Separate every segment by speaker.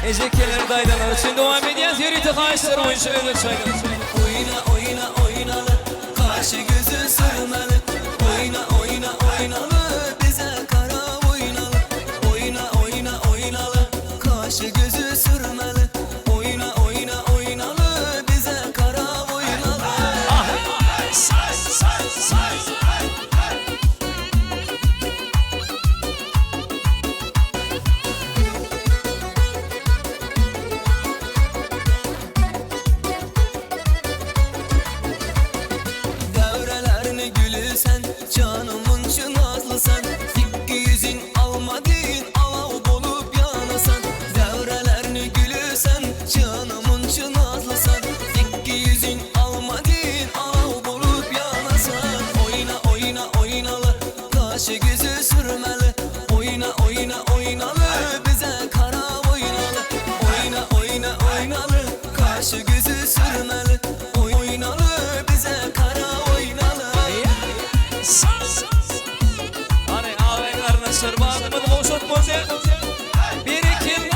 Speaker 1: Ezekiel'ler daydalar için devam ediyoruz. Yeri tıkaçlar oyuncu ödül çaylar.
Speaker 2: Oyna oyna oynalı, karşı gözü sürmeli. Oyna oyna oynalı, bize kara oynalı. Oyna oyna oynalı, karşı gözü sürmeli. Oyna oyna oynalı, bize kara oynalı.
Speaker 1: Say say say.
Speaker 2: Sen canımın çınazlı sen, dikki yüzün almadın alav bolup yanasan. Devrelerini gülüsen canımın çınazlı sen, dikki yüzün almadın alav bolup yanasan. Oyna oyna oynalı, kaşı gözü sürmeli. Oyna oyna oynalı, bize kara oynalı. Oyna oyna oynalı, kaşı gözü sürmeli. Oynalı, bize kara oynalı.
Speaker 1: Hani ağabeylerine sırbanımı boşalt boze. Bir iki.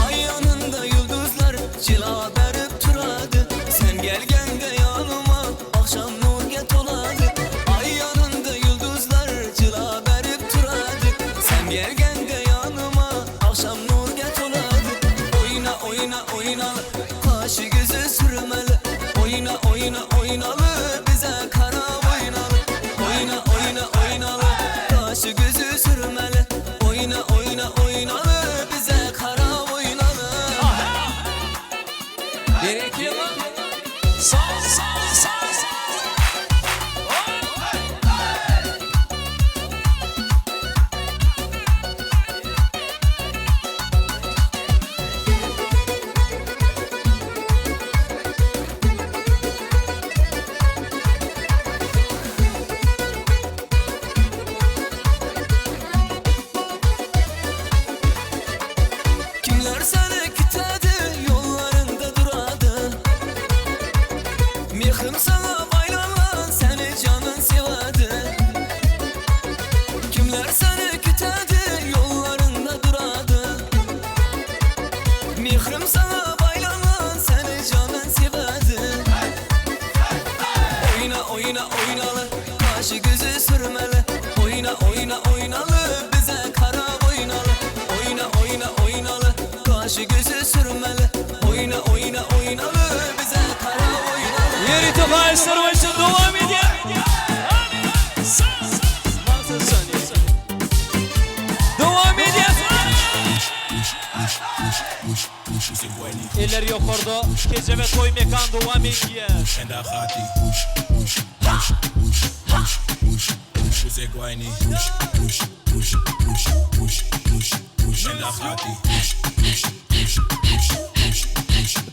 Speaker 2: Ay yanında yıldızlar cila verip turadı. Sen gelgen de yanıma akşam nur get oladı. Ay yanında yıldızlar cila verip turadı. Sen gelgen de yanıma akşam nur get oladı. Oyna oyna oynalı, kaşı gözü sürmeli. Oyna oyna oynalı, bize kara oynalı. Oyna oyna oynalı, kaşı gözü sürmeli. Oyna oyna oynalı, bize kara oynalı.
Speaker 1: Bir iki. Sağ sağ sağ.
Speaker 2: Kimler seni kütledi, yollarında duradı. Mihrim sana bayralan, seni canın sevadi. Kimler seni kütledi, yollarında duradı. Mihrim sana bayralan, seni canın sevadi. Oyna oyna oynalı, kaşı gözü sürmeli. Oyna oyna oynalı, bize kara oynalı. Oyna oyna oynalı, kaşı gözü sürmeli. Oyna oyna oynalı, bize kara oynalı.
Speaker 1: Yeri tıkaçlar için devam ediyor. Devam ediyor. Eller yukarıda, gece ve toy mekan devam ediyor.
Speaker 3: En daar gaat hij. Dus ik wou niet. En daar gaat hij.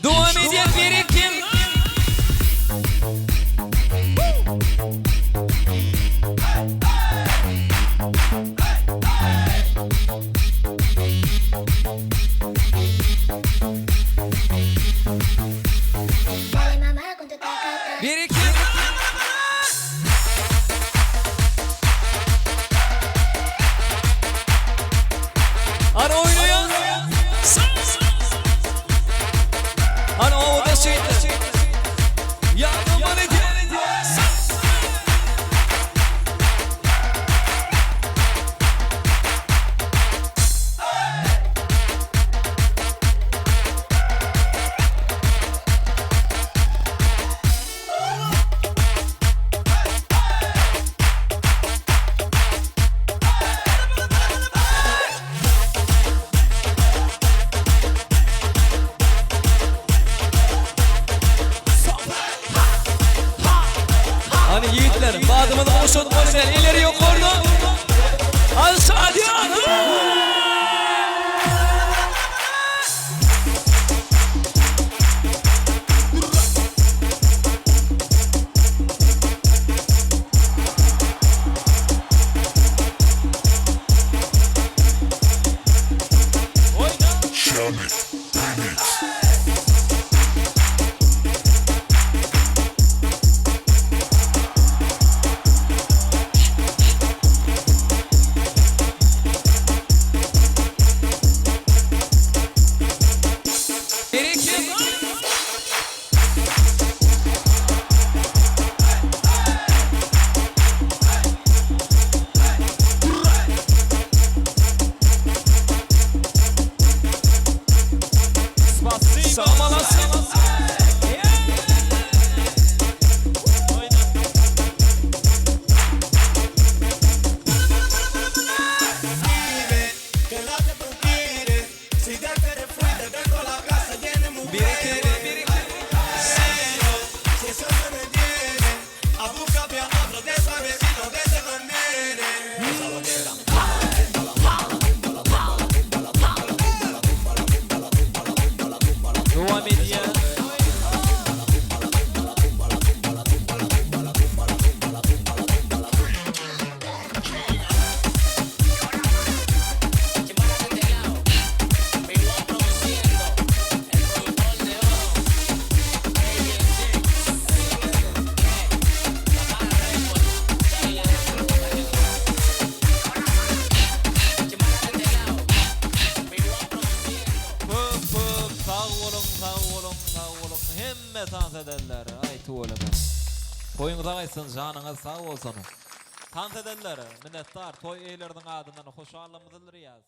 Speaker 1: Devam ediyor bir iki. Bir iki. Ara oynuyor. Hani yiğitler, badımın koşun koşun, ileri yok orada. Aşağı diyor. Toyuňyza gaýsyn, janyňyz sag bolsun. Tant edenler, minnetdar, toy eýlerdiň adyndan hoşallamyzy dilýär.